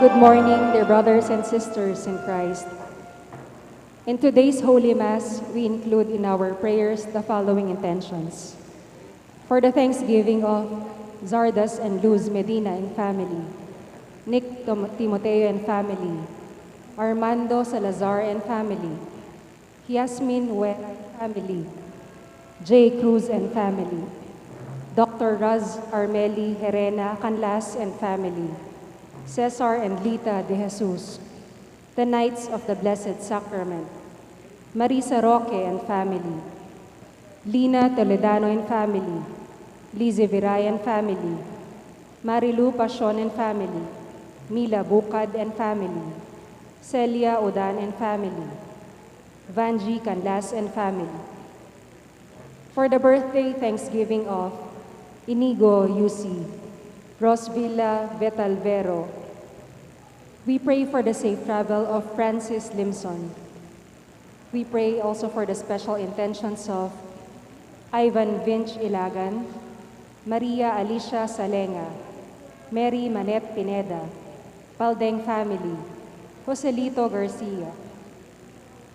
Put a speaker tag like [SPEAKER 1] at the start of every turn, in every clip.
[SPEAKER 1] Good morning, dear brothers and sisters in Christ. In today's Holy Mass, we include in our prayers the following intentions. For the thanksgiving of Zardas and Luz Medina and family, Nick Timoteo and family, Armando Salazar and family, Yasmin Huera and family, J. Cruz and family, Dr. Raz Armeli Herena Canlas and family, Cesar and Lita de Jesus, the Knights of the Blessed Sacrament, Marisa Roque and family, Lina Toledano and family, Lizzie Viray and family, Marilu Pasion and family, Mila Bukad and family, Celia Odan and family, Vanji Canlas and family. For the birthday thanksgiving of Inigo Yusi, Rosvilla Vetalvero, we pray for the safe travel of Francis Limson. We pray also for the special intentions of Ivan Vinch Ilagan, Maria Alicia Salenga, Mary Manet Pineda, Paldeng family, Joselito Garcia,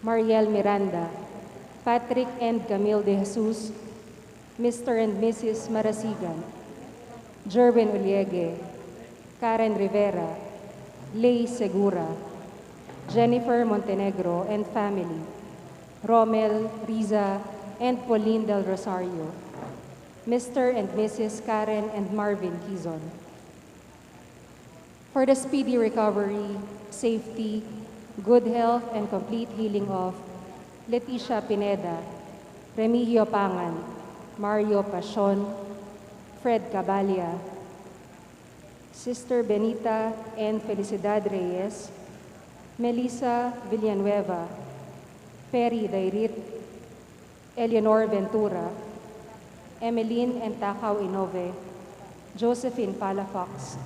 [SPEAKER 1] Mariel Miranda, Patrick and Camille de Jesus, Mr. and Mrs. Marasigan, 𝘗𝘢𝘬𝘢𝘴𝘩, Karen Rivera, Lay Segura, Jennifer Montenegro and family, Romel, Riza, and Pauline Del Rosario, Mr. and Mrs. Karen and Marvin Quizon. For the speedy recovery, safety, good health, and complete healing of Leticia Pineda, Remigio Pangan, Mario Pasion, Fred Cabalia, Sister Benita and Felicidad Reyes, Melissa Villanueva, Perry Dairit, Eleanor Ventura, Emeline and Takaw Inove, Josephine Palafox,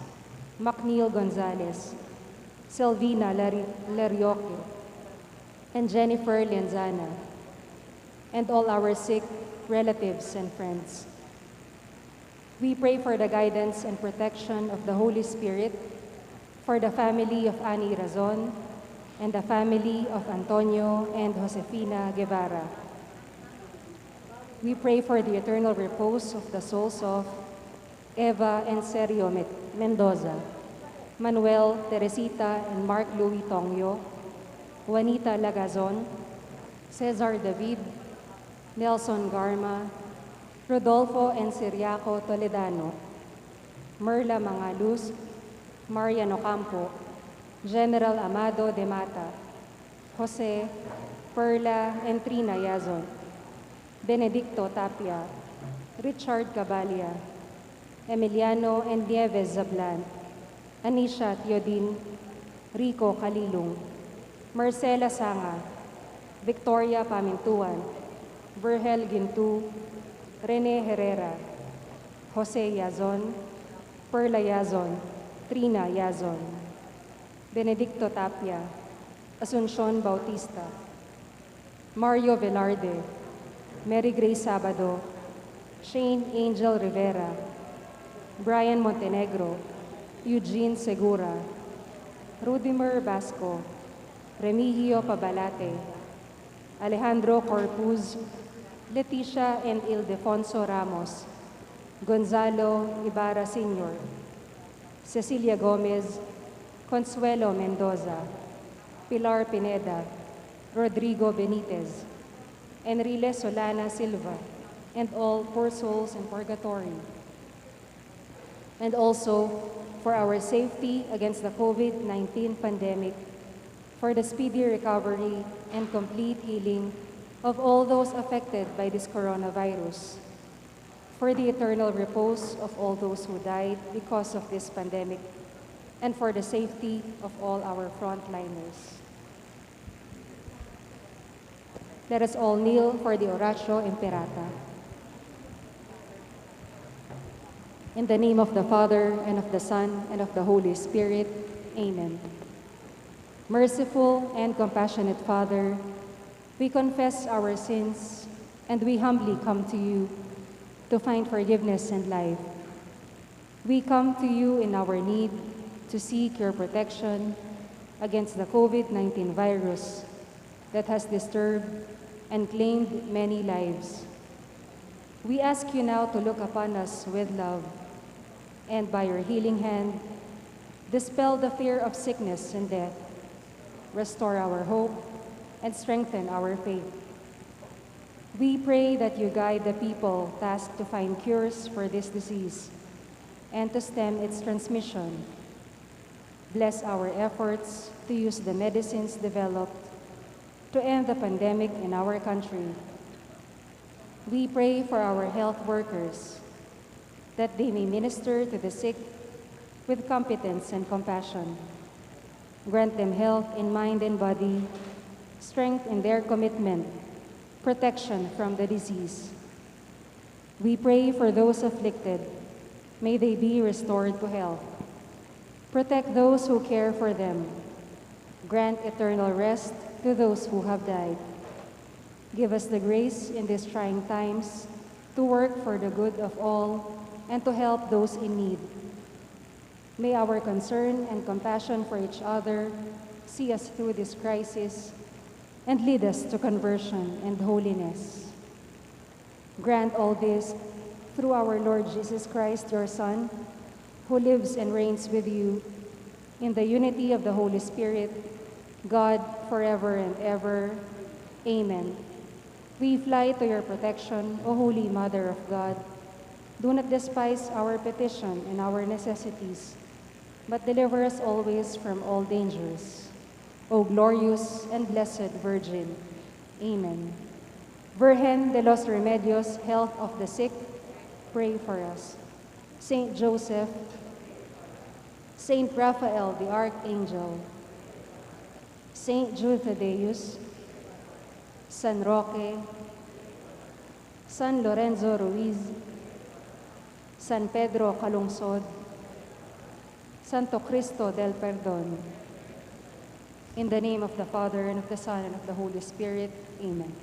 [SPEAKER 1] Macneil Gonzalez, Selvina Larioque, and Jennifer Lianzana, and all our sick relatives and friends. We pray for the guidance and protection of the Holy Spirit, for the family of Annie Razon, and the family of Antonio and Josefina Guevara. We pray for the eternal repose of the souls of Eva and Sergio Mendoza, Manuel, Teresita, and Mark Louis Tongyo, Juanita Lagazon, Cesar David, Nelson Garma, Rodolfo and Siriaco Toledano, Merla Mangaluz, Mariano Campo, General Amado de Mata, Jose, Perla, and Trina Yazon, Benedicto Tapia, Richard Cabalia, Emiliano and Nieves Zablan, Anisha Teodin, Rico Calilung, Marcela Sanga, Victoria Pamintuan, Virgel Gintu, Rene Herrera, Jose Yazon, Perla Yazon, Trina Yazon, Benedicto Tapia, Asuncion Bautista, Mario Velarde, Mary Grace Sabado, Shane Angel Rivera, Brian Montenegro, Eugene Segura, Rudimer Basco, Remigio Pabalate, Alejandro Corpuz, Leticia and Ildefonso Ramos, Gonzalo Ibarra Sr., Cecilia Gomez, Consuelo Mendoza, Pilar Pineda, Rodrigo Benitez, Enrile Solana Silva, and all poor souls in purgatory. And also for our safety against the COVID-19 pandemic, for the speedy recovery and complete healing of all those affected by this coronavirus, for the eternal repose of all those who died because of this pandemic, and for the safety of all our frontliners. Let us all kneel for the Oratio Imperata. In the name of the Father, and of the Son, and of the Holy Spirit, Amen. Merciful and compassionate Father, we confess our sins, and we humbly come to you to find forgiveness and life. We come to you in our need to seek your protection against the COVID-19 virus that has disturbed and claimed many lives. We ask you now to look upon us with love, and by your healing hand, dispel the fear of sickness and death, restore our hope, and strengthen our faith. We pray that you guide the people tasked to find cures for this disease and to stem its transmission. Bless our efforts to use the medicines developed to end the pandemic in our country. We pray for our health workers, that they may minister to the sick with competence and compassion. Grant them health in mind and body, strength in their commitment, protection from the disease. We pray for those afflicted. May they be restored to health. Protect those who care for them. Grant eternal rest to those who have died. Give us the grace in these trying times to work for the good of all and to help those in need. May our concern and compassion for each other see us through this crisis and lead us to conversion and holiness. Grant all this through our Lord Jesus Christ, your Son, who lives and reigns with you in the unity of the Holy Spirit, God, forever and ever. Amen. We fly to your protection, O Holy Mother of God. Do not despise our petition and our necessities, but deliver us always from all dangers. O glorious and blessed Virgin. Amen. Virgen de los Remedios, health of the sick, pray for us. Saint Joseph, Saint Raphael the Archangel, Saint Jude Thaddeus, San Roque, San Lorenzo Ruiz, San Pedro Calungsod, Santo Cristo del Perdón. In the name of the Father, and of the Son, and of the Holy Spirit. Amen.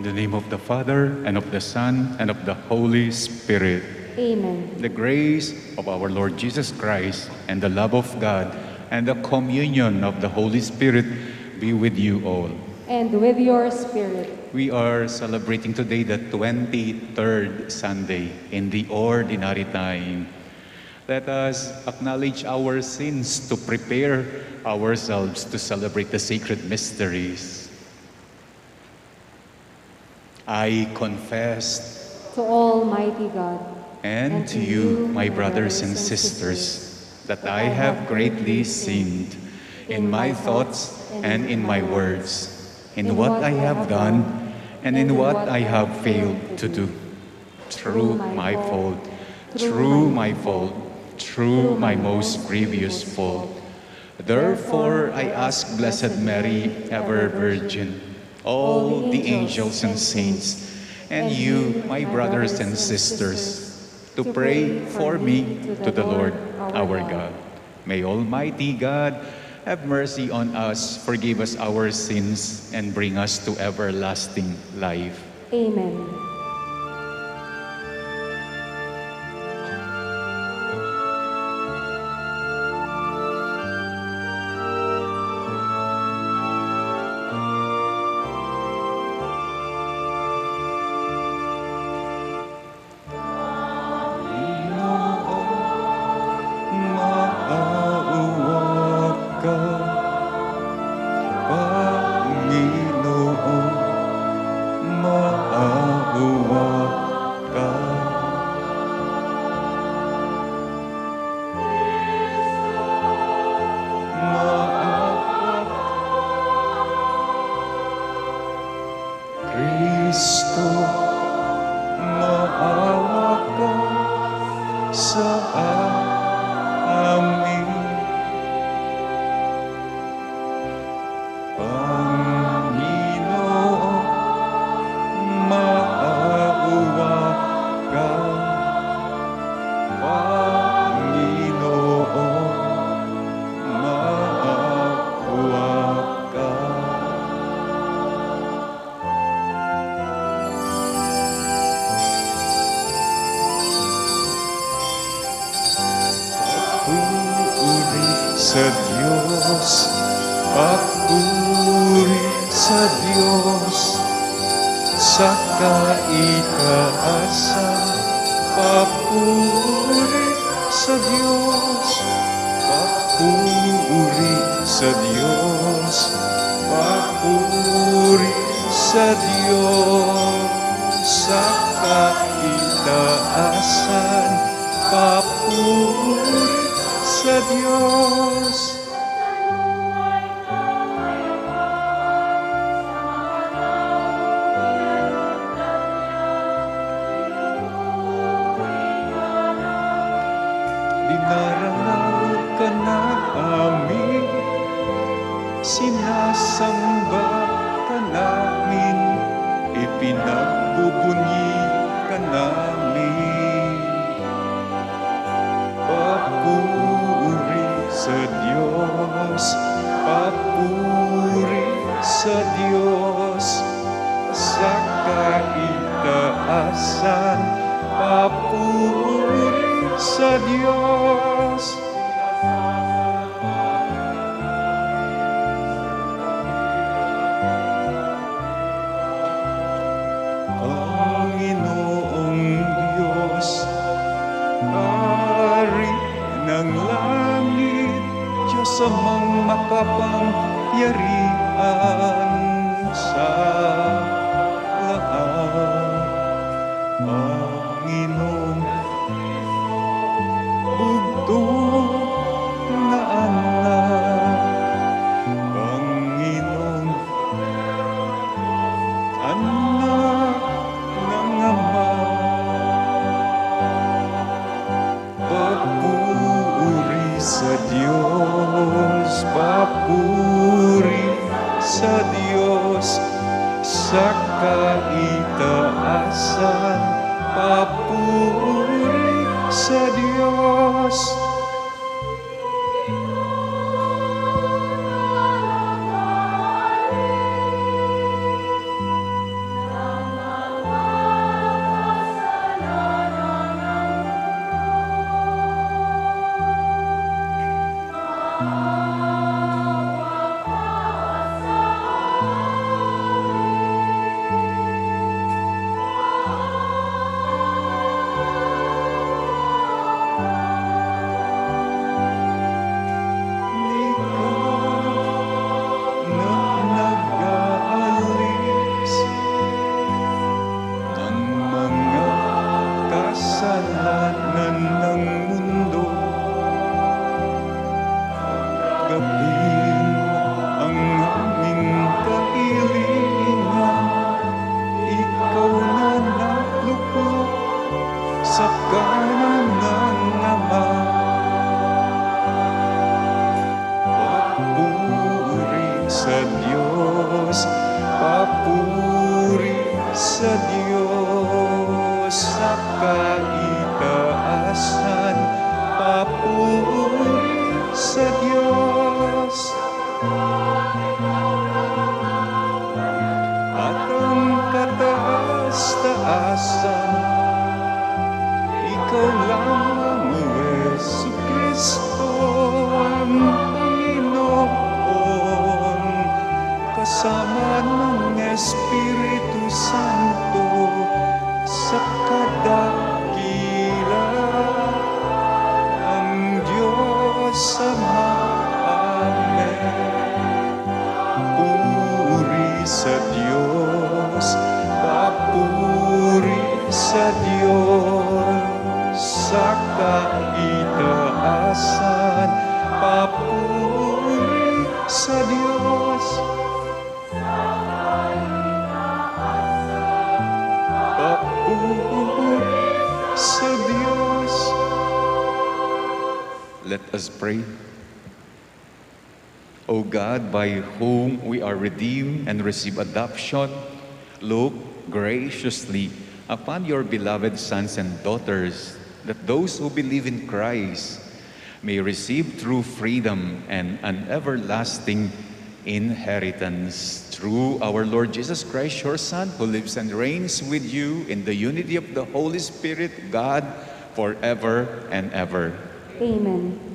[SPEAKER 2] In the name of the Father, and of the Son, and of the Holy Spirit.
[SPEAKER 1] Amen.
[SPEAKER 2] The grace of our Lord Jesus Christ, and the love of God, and the communion of the Holy Spirit be with you all.
[SPEAKER 1] And with your spirit.
[SPEAKER 2] We are celebrating today the 23rd Sunday in the ordinary time. Let us acknowledge our sins to prepare ourselves to celebrate the sacred mysteries. I confess
[SPEAKER 1] To Almighty God
[SPEAKER 2] and to you, my brothers and sisters, that I have greatly sinned in my thoughts and in my words, in what I have done and in what I have failed to do. Through my fault, through my fault, through my most grievous fault. Therefore, I ask Blessed Mary, ever Virgin, all the angels and saints, and you, my brothers and sisters, to pray for me to the Lord our God. May Almighty God have mercy on us, forgive us our sins, and bring us to everlasting life.
[SPEAKER 1] Amen.
[SPEAKER 2] Sa Diyos, papuri sa Diyos, sa kaitaasan, papuri sa Diyos, papuri sa Diyos, papuri sa Diyos, sa kaitaasan, papuri sa Diyos. Dinarangal ka na amin, sinasamba ka namin, ipinagbubunyi ka namin. Papuri sa Diyos, papuri sa Diyos, sa kaitaasan, papuri sa Diyos. Panginoong Diyos, Hari ng langit, Diyos amang makapangyarihan sa lahat. Panginoong bugtong na anak, Panginoong anak ng Ama, papuri sa Diyos, papuri sa Diyos, sa kaitaasan, papuri sa Diyos. kalikasan, papuri sa Diyos. Papuri sa Diyos. Let us pray. O God, by whom we are redeemed and receive adoption, look graciously upon your beloved sons and daughters, that those who believe in Christ may receive true freedom and an everlasting inheritance. Through our Lord Jesus Christ, your Son, who lives and reigns with you in the unity of the Holy Spirit, God, forever and ever.
[SPEAKER 1] Amen.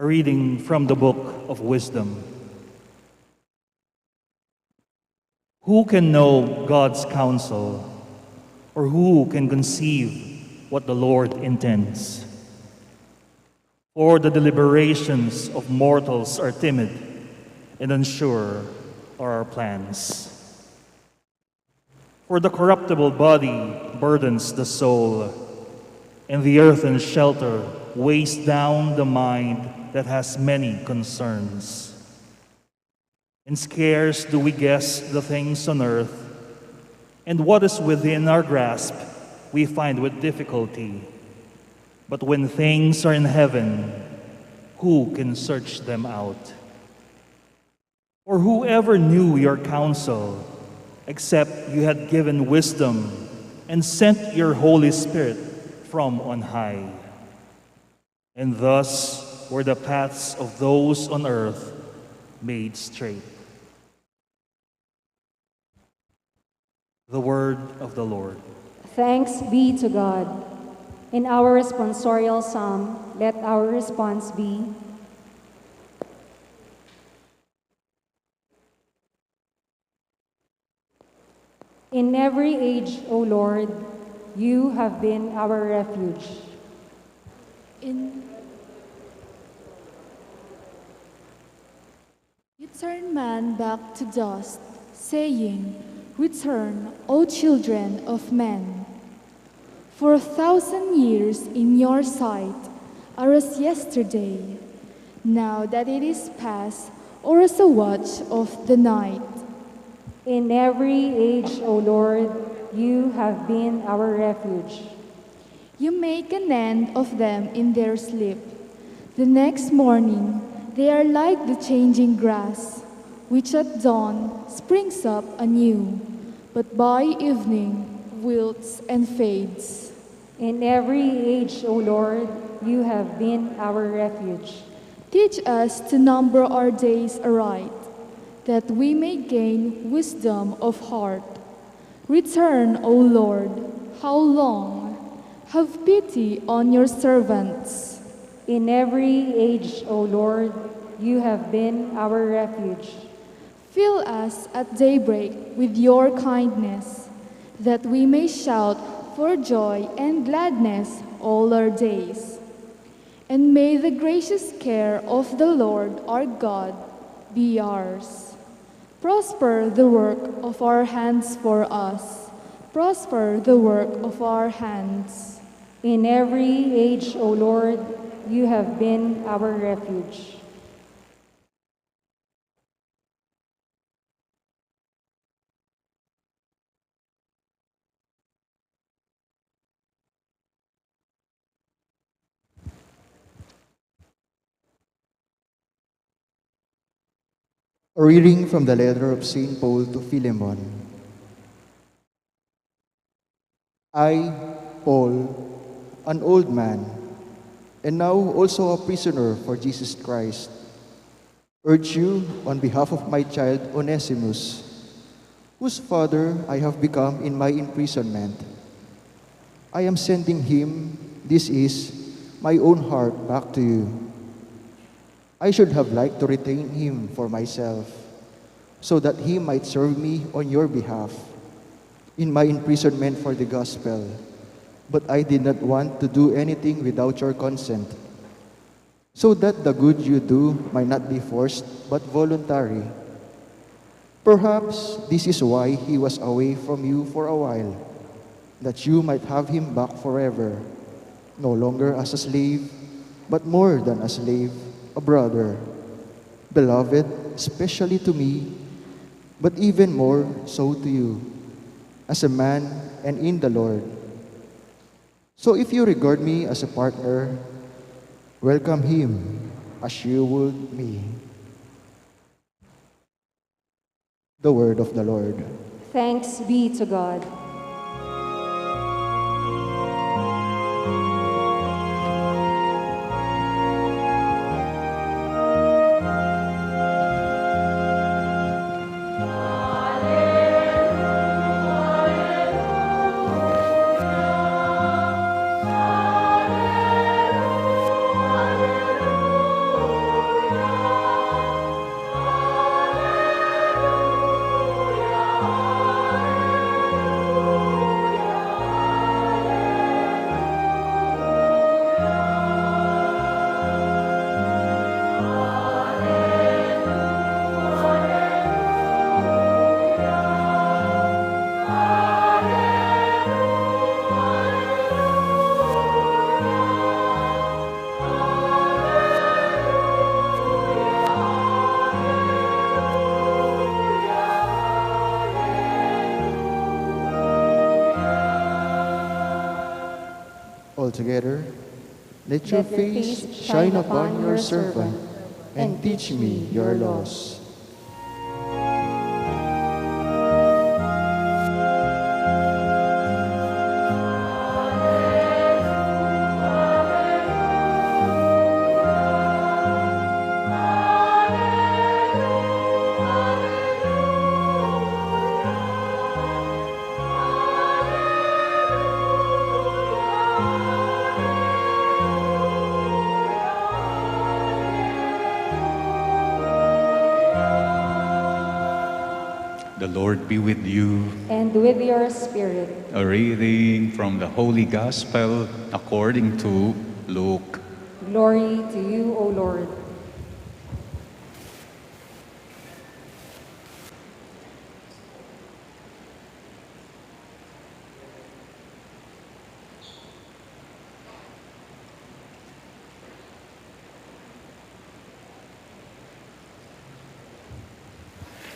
[SPEAKER 3] A reading from the Book of Wisdom. Who can know God's counsel, or who can conceive what the Lord intends? For the deliberations of mortals are timid, and unsure are our plans. For the corruptible body burdens the soul, and the earthen shelter weighs down the mind that has many concerns. And scarce do we guess the things on earth, and what is within our grasp we find with difficulty. But when things are in heaven, who can search them out? Or whoever knew your counsel, except you had given wisdom and sent your Holy Spirit from on high? And thus were the paths of those on earth made straight. The word of the Lord.
[SPEAKER 1] Thanks be to God. In our responsorial psalm, let our response be, in every age, O Lord, you have been our refuge.
[SPEAKER 4] You turn man back to dust, saying, return, O children of men. For 1,000 years in your sight are as yesterday, now that it is past, or as a watch of the night.
[SPEAKER 1] In every age, O Lord, you have been our refuge.
[SPEAKER 4] You make an end of them in their sleep. The next morning, they are like the changing grass, which at dawn springs up anew, but by evening wilts and fades.
[SPEAKER 1] In every age, O Lord, you have been our refuge.
[SPEAKER 4] Teach us to number our days aright, that we may gain wisdom of heart. Return, O Lord, how long? Have pity on your servants.
[SPEAKER 1] In every age, O Lord, you have been our refuge.
[SPEAKER 4] Fill us at daybreak with your kindness, that we may shout for joy and gladness all our days. And may the gracious care of the Lord our God be ours. Prosper the work of our hands for us. Prosper the work of our hands.
[SPEAKER 1] In every age, O Lord, you have been our refuge.
[SPEAKER 5] A reading from the letter of St. Paul to Philemon. I, Paul, an old man, and now also a prisoner for Jesus Christ, urge you on behalf of my child Onesimus, whose father I have become in my imprisonment. I am sending him, this is, my own heart back to you. I should have liked to retain him for myself, so that he might serve me on your behalf in my imprisonment for the gospel. But I did not want to do anything without your consent, so that the good you do might not be forced but voluntary. Perhaps this is why he was away from you for a while, that you might have him back forever, no longer as a slave, but more than a slave, a brother, beloved especially to me, but even more so to you, as a man and in the Lord. So if you regard me as a partner, welcome him as you would me. The word of the Lord.
[SPEAKER 1] Thanks be to God.
[SPEAKER 5] Altogether, let your face shine upon your servant, and teach me your laws.
[SPEAKER 2] The Lord be with you.
[SPEAKER 1] And with your spirit.
[SPEAKER 2] A reading from the Holy Gospel according to Luke.
[SPEAKER 1] Glory to you, O Lord.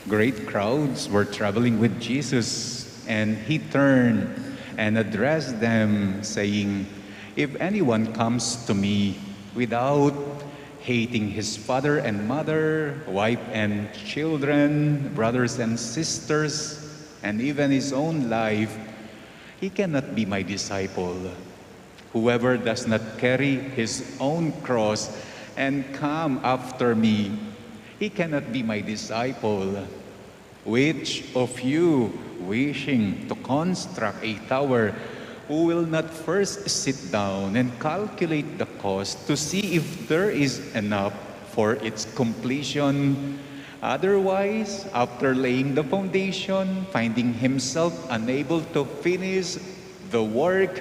[SPEAKER 2] Great crowds were traveling with Jesus, and he turned and addressed them, saying, "If anyone comes to me without hating his father and mother, wife and children, brothers and sisters, and even his own life, he cannot be my disciple. Whoever does not carry his own cross and come after me, he cannot be my disciple. Which of you, wishing to construct a tower, who will not first sit down and calculate the cost to see if there is enough for its completion? Otherwise, after laying the foundation, finding himself unable to finish the work,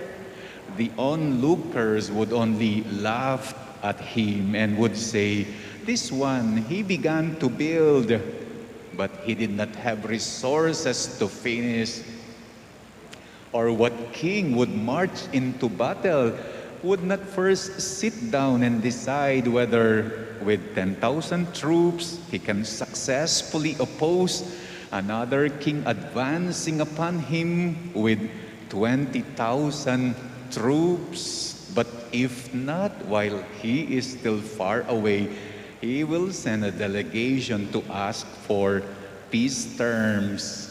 [SPEAKER 2] the onlookers would only laugh at him and would say, 'This one he began to build, but he did not have resources to finish.' Or what king would march into battle would not first sit down and decide whether with 10,000 troops he can successfully oppose another king advancing upon him with 20,000 troops? But if not, while he is still far away, he will send a delegation to ask for peace terms.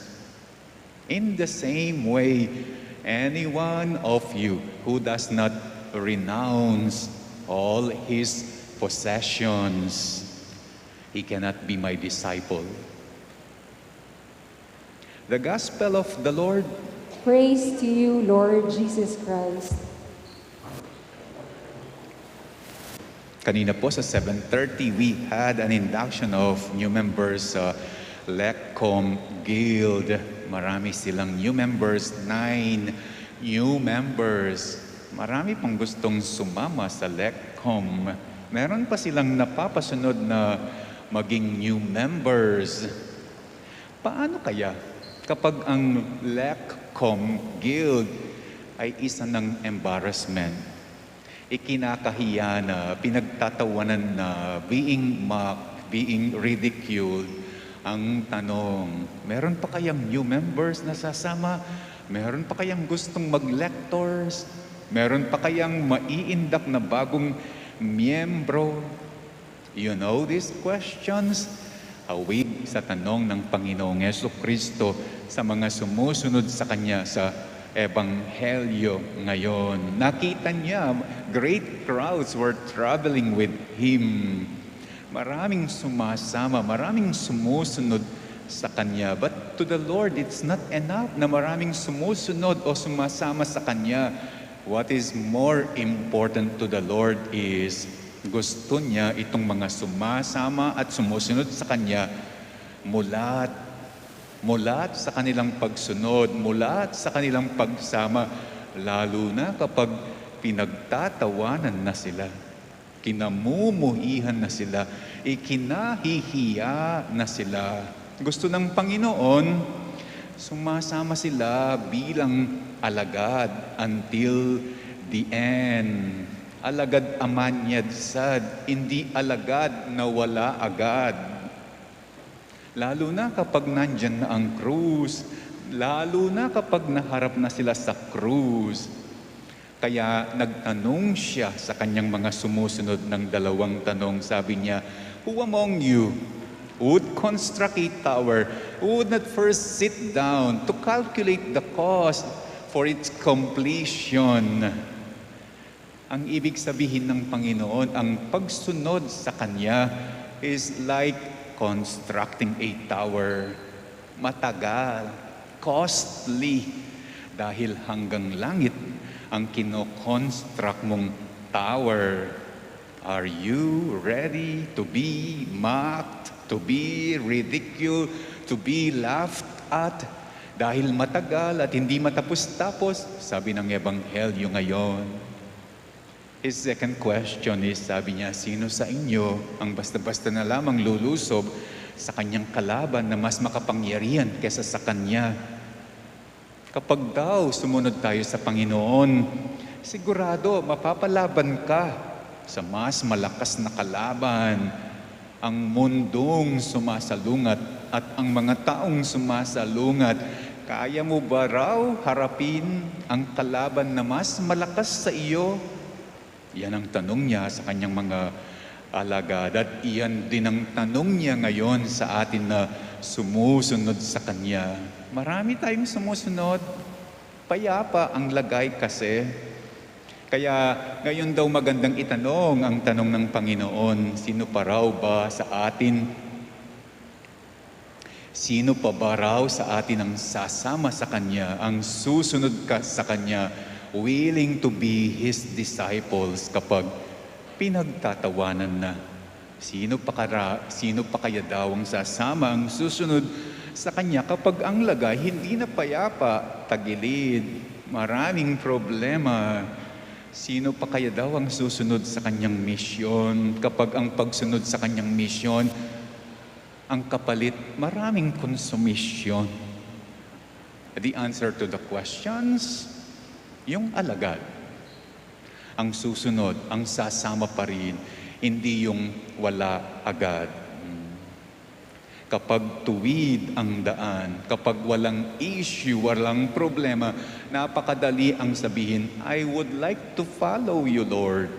[SPEAKER 2] In the same way, any one of you who does not renounce all his possessions, he cannot be my disciple." The Gospel of the Lord.
[SPEAKER 1] Praise to you, Lord Jesus Christ.
[SPEAKER 2] Kanina po sa 7:30, we had an induction of new members sa LECCOM Guild. Marami silang new members, 9 new members. Marami pang gustong sumama sa LECCOM. Meron pa silang napapasunod na maging new members. Paano kaya kapag ang LECCOM Guild ay isa ng embarrassment, ikinakahiya na, pinagtatawanan na, being mocked, being ridiculed? Ang tanong, meron pa kayang new members na sasama? Meron pa kayang gustong mag-lectors? Meron pa kayang maiindak na bagong miyembro? You know these questions? Hawig sa tanong ng Panginoong Jesucristo sa mga sumusunod sa Kanya sa Ebanghelyo ngayon. Nakita niya, great crowds were traveling with Him. Maraming sumasama, maraming sumusunod sa Kanya. But to the Lord, it's not enough na maraming sumusunod o sumasama sa Kanya. What is more important to the Lord is gusto niya itong mga sumasama at sumusunod sa Kanya mulat sa kanilang pagsunod, mulat sa kanilang pagsama, lalo na kapag pinagtatawanan na sila, kinamumuhihan na sila, ikinahihiya na sila. Gusto ng Panginoon, sumasama sila bilang alagad until the end. Alagad amanyad sad, hindi alagad na wala agad. Lalo na kapag nandyan na ang krus, lalo na kapag naharap na sila sa krus. Kaya nagtanong siya sa kanyang mga sumusunod ng 2 tanong. Sabi niya, who among you would construct a tower, who would not first sit down to calculate the cost for its completion? Ang ibig sabihin ng Panginoon, ang pagsunod sa Kanya is like constructing a tower. Matagal, costly, dahil hanggang langit ang kino-construct mong tower. Are you ready to be mocked, to be ridiculed, to be laughed at? Dahil matagal at hindi matapos-tapos, sabi ng Ebanghelyo ngayon. His second question is, sabi niya, sino sa inyo ang basta-basta na lamang lulusob sa kanyang kalaban na mas makapangyarihan kaysa sa kanya? Kapag daw sumunod tayo sa Panginoon, sigurado mapapalaban ka sa mas malakas na kalaban. Ang mundong sumasalungat at ang mga taong sumasalungat, kaya mo ba raw harapin ang kalaban na mas malakas sa iyo? Yan ang tanong niya sa kanyang mga alagad. At iyan din ang tanong niya ngayon sa atin na sumusunod sa Kanya. Marami tayong sumusunod. Payapa ang lagay kasi. Kaya ngayon daw magandang itanong ang tanong ng Panginoon, sino pa raw ba sa atin? Sino pa ba raw sa atin ang sasama sa Kanya, ang susunod ka sa Kanya, willing to be His disciples kapag pinagtatawanan na? Sino pa kaya daw ang sasama, ang susunod sa Kanya kapag ang lagay hindi na payapa, tagilid, maraming problema? Sino pa kaya daw ang susunod sa Kanyang misyon kapag ang pagsunod sa Kanyang misyon, ang kapalit, maraming konsumisyon? The answer to the questions, yung alagad, ang susunod, ang sasama pa rin, hindi yung wala agad. Kapag tuwid ang daan, kapag walang issue, walang problema, napakadali ang sabihin, I would like to follow you, Lord.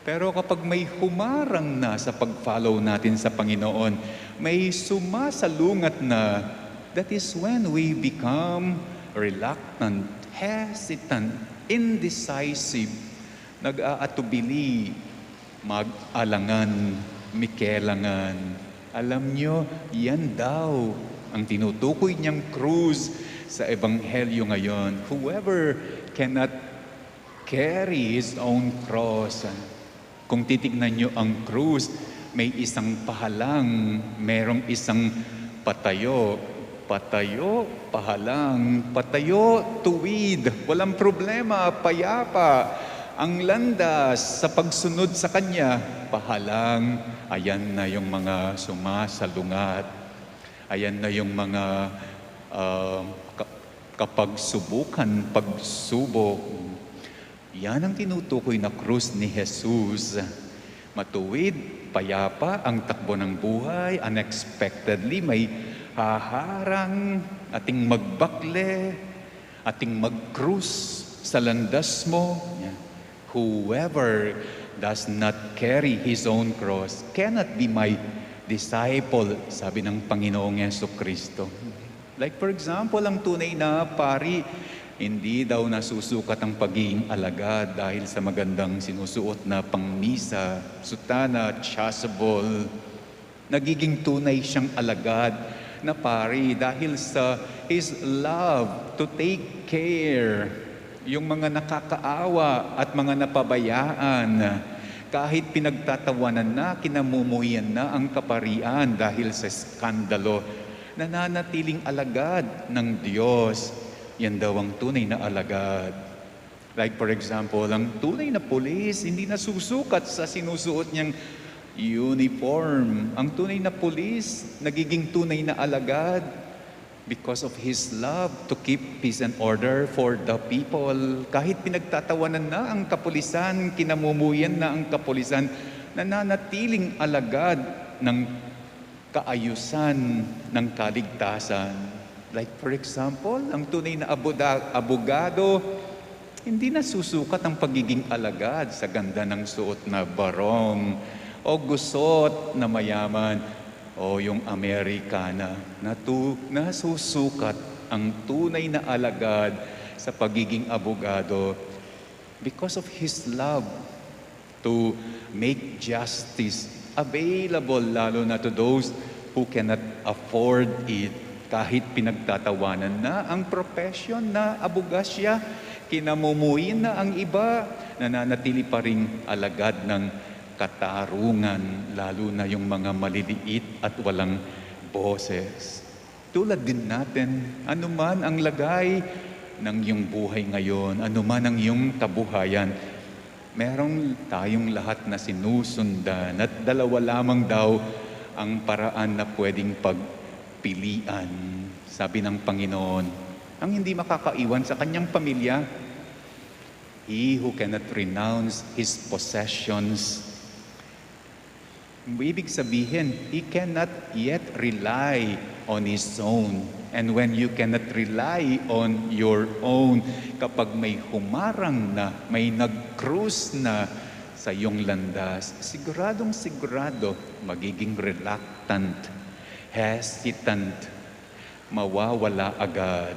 [SPEAKER 2] Pero kapag may humarang na sa pag-follow natin sa Panginoon, may sumasalungat na, that is when we become reluctant, hesitant, indecisive, nag-aatubili, mag-alangan, mikelangan. Alam nyo, yan daw ang tinutukoy niyang krus sa Ebanghelyo ngayon. Whoever cannot carry his own cross, Kung titignan nyo ang krus, may isang pahalang, merong isang patayo. Patayo, pahalang, patayo, tuwid, walang problema, payapa. Ang landas sa pagsunod sa Kanya, pahalang, ayan na yung mga sumasalungat. Ayan na yung mga kapag subukan, pagsubok. Yan ang tinutukoy na krus ni Jesus. Matuwid, payapa ang takbo ng buhay, unexpectedly may haharang, ating magbakle, ating magkrus sa landas mo. Yan. Whoever does not carry his own cross cannot be my disciple, sabi ng Panginoong Jesucristo. Like for example, ang tunay na pari, hindi daw nasusukat ang pagiging alagad dahil sa magandang sinusuot na pangmisa, sutana, chasuble. Nagiging tunay siyang alagad na pari dahil sa his love to take care yung mga nakakaawa at mga napabayaan. Kahit pinagtatawanan na, kinamumuhian na ang kaparian dahil sa skandalo, nananatiling alagad ng Diyos. Yan daw ang tunay na alagad. Like for example, ang tunay na pulis, hindi nasusukat sa sinusuot niyang uniform. Ang tunay na pulis, nagiging tunay na alagad because of his love to keep peace and order for the people. Kahit pinagtatawanan na ang kapulisan, kinamumuyan na ang kapulisan, nananatiling alagad ng kaayusan ng kaligtasan. Like for example, ang tunay na abogado, hindi nasusukat ang pagiging alagad sa ganda ng suot na barong o gusot na mayaman o yung Amerikana. Nasusukat ang tunay na alagad sa pagiging abogado because of his love to make justice available lalo na to those who cannot afford it. Kahit pinagtatawanan na ang profession na abogasya, kinamumuhin na ang iba, nananatili pa ring alagad ng katarungan, lalo na yung mga maliliit at walang boses. Tulad din natin, anuman ang lagay ng iyong buhay ngayon, anuman ang iyong kabuhayan, merong tayong lahat na sinusundan at dalawa lamang daw ang paraan na pwedeng pagpilian. Sabi ng Panginoon, ang hindi makakaiwan sa kanyang pamilya, he who cannot renounce his possessions. Ibig sabihin, he cannot yet rely on his own. And when you cannot rely on your own, kapag may humarang na, may nag-cruise na sa iyong landas, siguradong sigurado, magiging reluctant, hesitant, mawawala agad.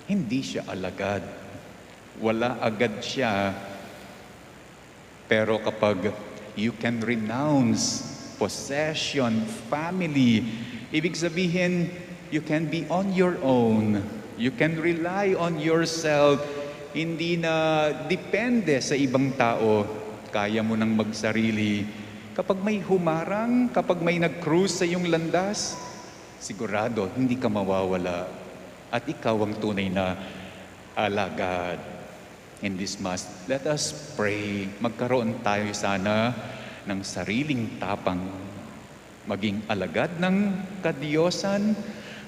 [SPEAKER 2] Hindi siya alagad. Wala agad siya. Pero kapag you can renounce possession, family, ibig sabihin, you can be on your own. You can rely on yourself. Hindi na depende sa ibang tao. Kaya mo nang magsarili. Kapag may humarang, kapag may nag-cruise sa iyong landas, sigurado, hindi ka mawawala. At ikaw ang tunay na alagad. In this Mass, let us pray. Magkaroon tayo sana ng sariling tapang, maging alagad ng kadiyosan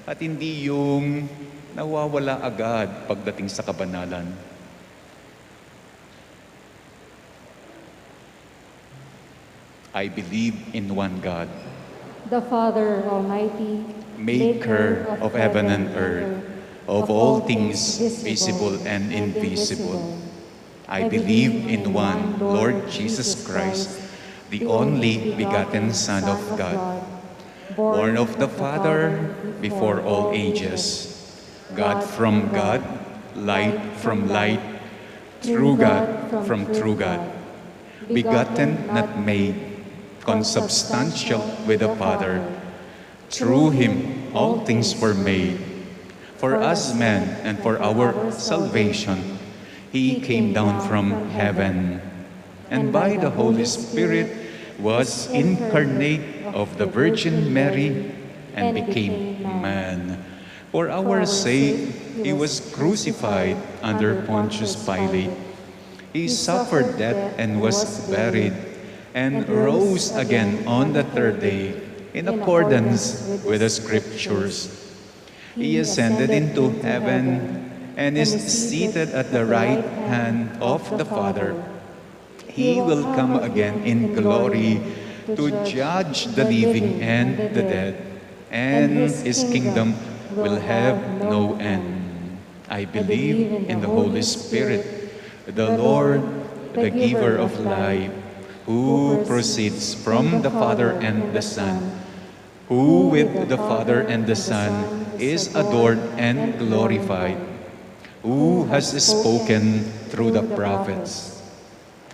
[SPEAKER 2] at hindi yung nawawala agad pagdating sa kabanalan. I believe in one God,
[SPEAKER 1] the Father Almighty,
[SPEAKER 2] Maker of heaven and earth, of all things visible and invisible. I believe in one Lord Jesus Christ, the only begotten Son of God, born of the Father before all ages, God from God, light from light, true God from true God, begotten, not made, consubstantial with the Father. Through Him all things were made. For us men and for our salvation, He came down from heaven, and by the Holy Spirit was incarnate of the Virgin Mary and became man. For our sake, he was crucified under Pontius Pilate. He suffered death and was buried, and rose again on the third day, in accordance with the Scriptures. He ascended into heaven and is seated at the right hand of the Father. He will come again in glory to judge the living and the dead, and his kingdom will have no end. I believe in the Holy Spirit, the Lord, the giver of life, who proceeds from the Father and the Son, who with the Father and the Son is adored and glorified, who has spoken through the prophets.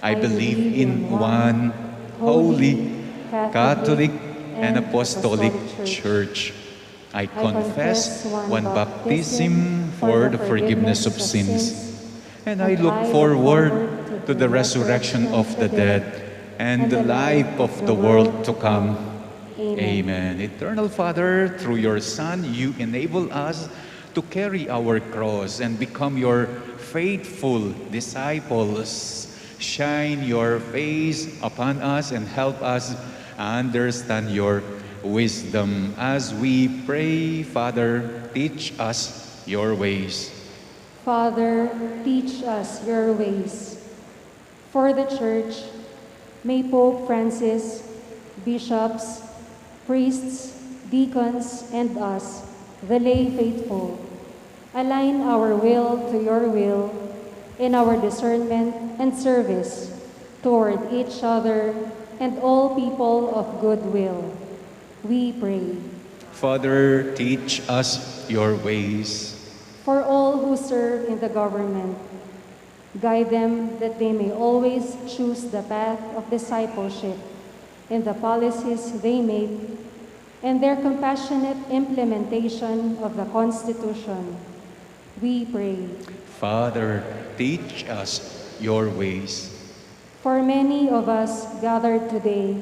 [SPEAKER 2] I believe in one holy, Catholic, and Apostolic Church. I confess one baptism for the forgiveness of sins, and I look forward to the resurrection of the dead and the life of the world to come. Amen. Eternal Father, through your Son, you enable us to carry our cross and become your faithful disciples. Shine your face upon us and help us understand your wisdom. As we pray, Father, teach us your ways.
[SPEAKER 1] Father, teach us your ways. For the Church, may Pope Francis, bishops, priests, deacons, and us, the lay faithful, align our will to your will in our discernment and service toward each other and all people of goodwill. We pray.
[SPEAKER 2] Father, teach us your ways.
[SPEAKER 1] For all who serve in the government, guide them that they may always choose the path of discipleship in the policies they make and their compassionate implementation of the Constitution. We pray.
[SPEAKER 2] Father, teach us your ways.
[SPEAKER 1] For many of us gathered today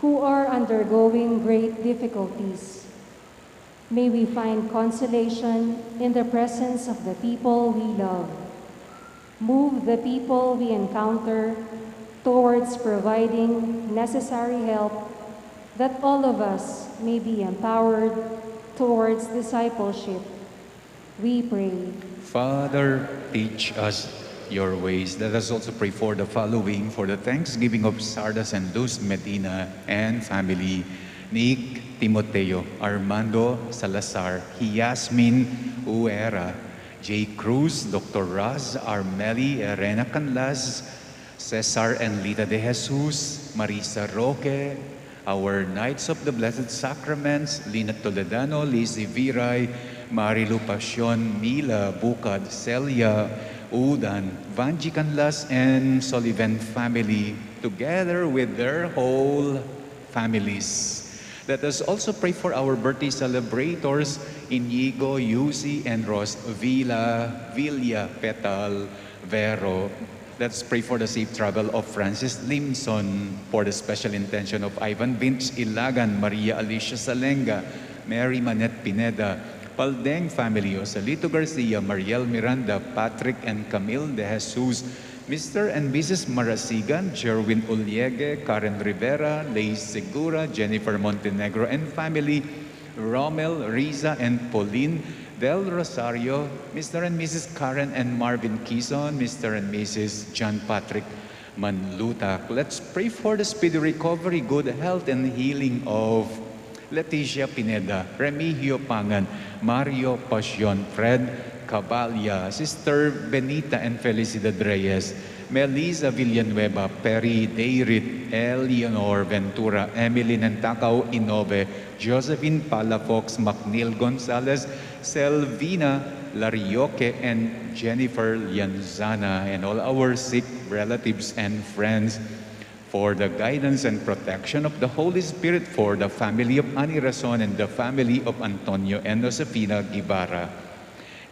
[SPEAKER 1] who are undergoing great difficulties, may we find consolation in the presence of the people we love. Move the people we encounter towards providing necessary help that all of us may be empowered towards discipleship. We pray.
[SPEAKER 2] Father, teach us your ways. Let us also pray for the following, for the thanksgiving of Sardas and Luz Medina and family. Nick Timoteo, Armando Salazar, Yasmin Uera, J. Cruz, Dr. Raz, Armeli Erena Canlas, Cesar and Lita de Jesus, Marisa Roque, our Knights of the Blessed Sacraments, Lina Toledano, Lizzie Viray, Marilu Passion, Mila Bukad, Celia Udan, Vanji Canlas, and Sullivan family, together with their whole families. Let us also pray for our birthday celebrators, Inigo, Yusi, and Ros Villa Petal Vero. Let's pray for the safe travel of Francis Limson, for the special intention of Ivan Vince Ilagan, Maria Alicia Salenga, Mary Manette Pineda, Paldeng family, Osalito Garcia, Mariel Miranda, Patrick and Camille de Jesus, Mr. and Mrs. Marasigan, Jerwin Uliegue, Karen Rivera, Leigh Segura, Jennifer Montenegro and family, Rommel, Riza and Pauline Del Rosario, Mr. and Mrs. Karen and Marvin Quizon, Mr. and Mrs. John Patrick Manlutak. Let's pray for the speedy recovery, good health and healing of Leticia Pineda, Remigio Pangan, Mario Passion, Fred Cabalya, Sister Benita and Felicidad Reyes, Melissa Villanueva, Perry Deirit, Eleanor Ventura, Emily Nantacao Inove, Josephine Palafox, McNeil Gonzalez, Selvina Larioque, and Jennifer Lianzana, and all our sick relatives and friends, for the guidance and protection of the Holy Spirit, for the family of Ani Razon and the family of Antonio and Josefina Guevara.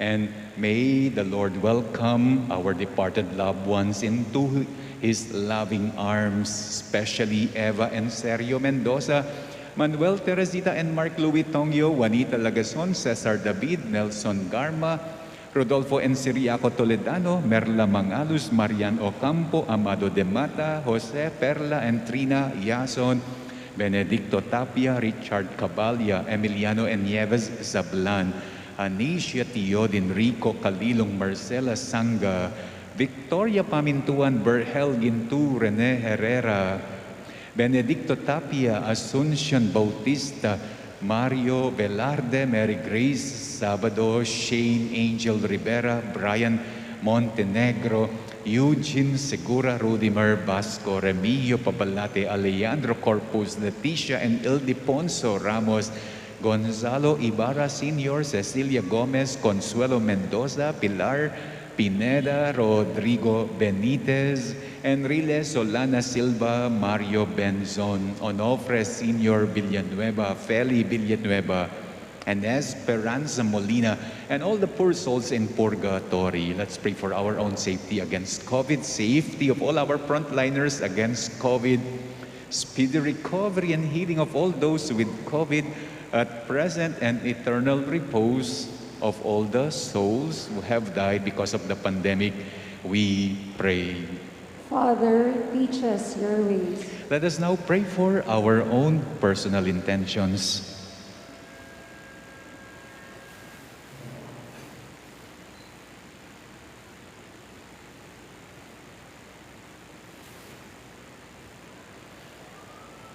[SPEAKER 2] And may the Lord welcome our departed loved ones into His loving arms, especially Eva and Sergio Mendoza, Manuel Teresita and Mark Louis Tongyo, Juanita Lagason, Cesar David, Nelson Garma, Rodolfo and Siriaco Toledano, Merla Mangalus, Marian Ocampo, Amado de Mata, Jose Perla and Trina Yason, Benedicto Tapia, Richard Caballa, Emiliano and Nieves Zablan, Anicia Tiodin, Rico Calilong, Marcela Sanga, Victoria Pamintuan, Berhel Gintu, Rene Herrera, Benedicto Tapia, Asuncion Bautista, Mario Velarde, Mary Grace Sabado, Shane Angel Rivera, Brian Montenegro, Eugene Segura, Rudimer Basco, Remigio Pabalate, Alejandro Corpus, Leticia and Ildefonso Ramos, Gonzalo Ibarra Sr., Cecilia Gomez, Consuelo Mendoza, Pilar Pineda, Rodrigo Benitez, Enrile Solana Silva, Mario Benzon, Onofre Sr. Villanueva, Feli Villanueva, and Esperanza Molina, and all the poor souls in purgatory. Let's pray for our own safety against COVID, safety of all our frontliners against COVID, speedy recovery and healing of all those with COVID at present, and eternal repose of all the souls who have died because of the pandemic, we pray.
[SPEAKER 1] Father, teach us your ways.
[SPEAKER 2] Let us now pray for our own personal intentions.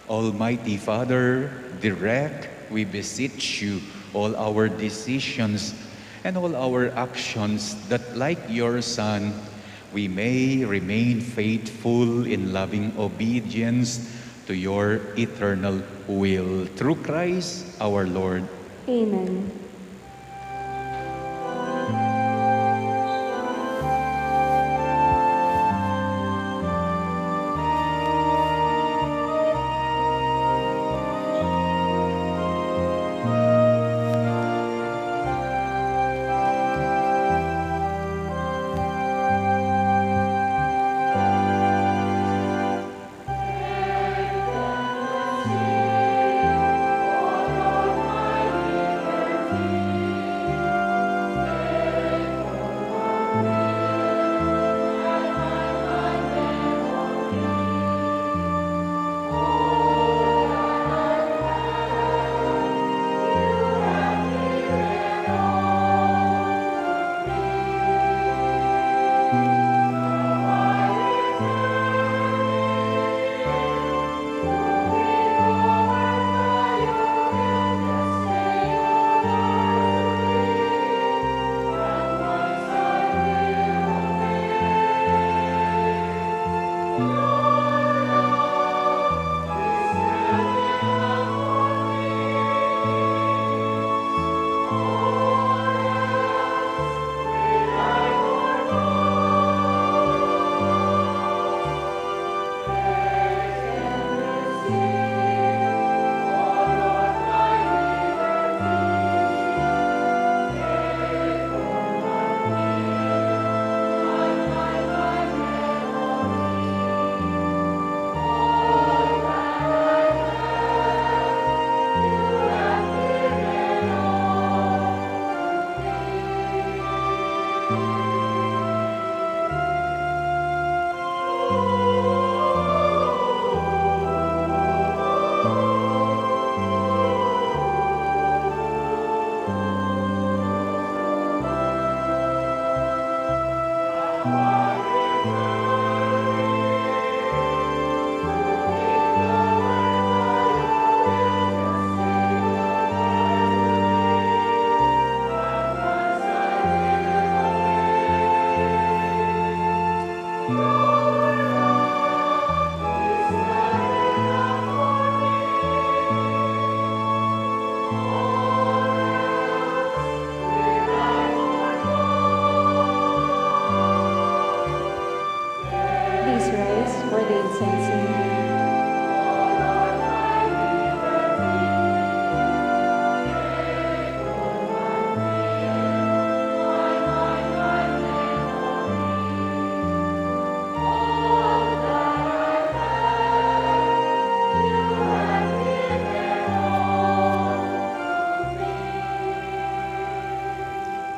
[SPEAKER 2] Almighty Father, direct, we beseech you, all our decisions and all our actions, that like your Son, we may remain faithful in loving obedience to your eternal will. Through Christ our Lord.
[SPEAKER 1] Amen.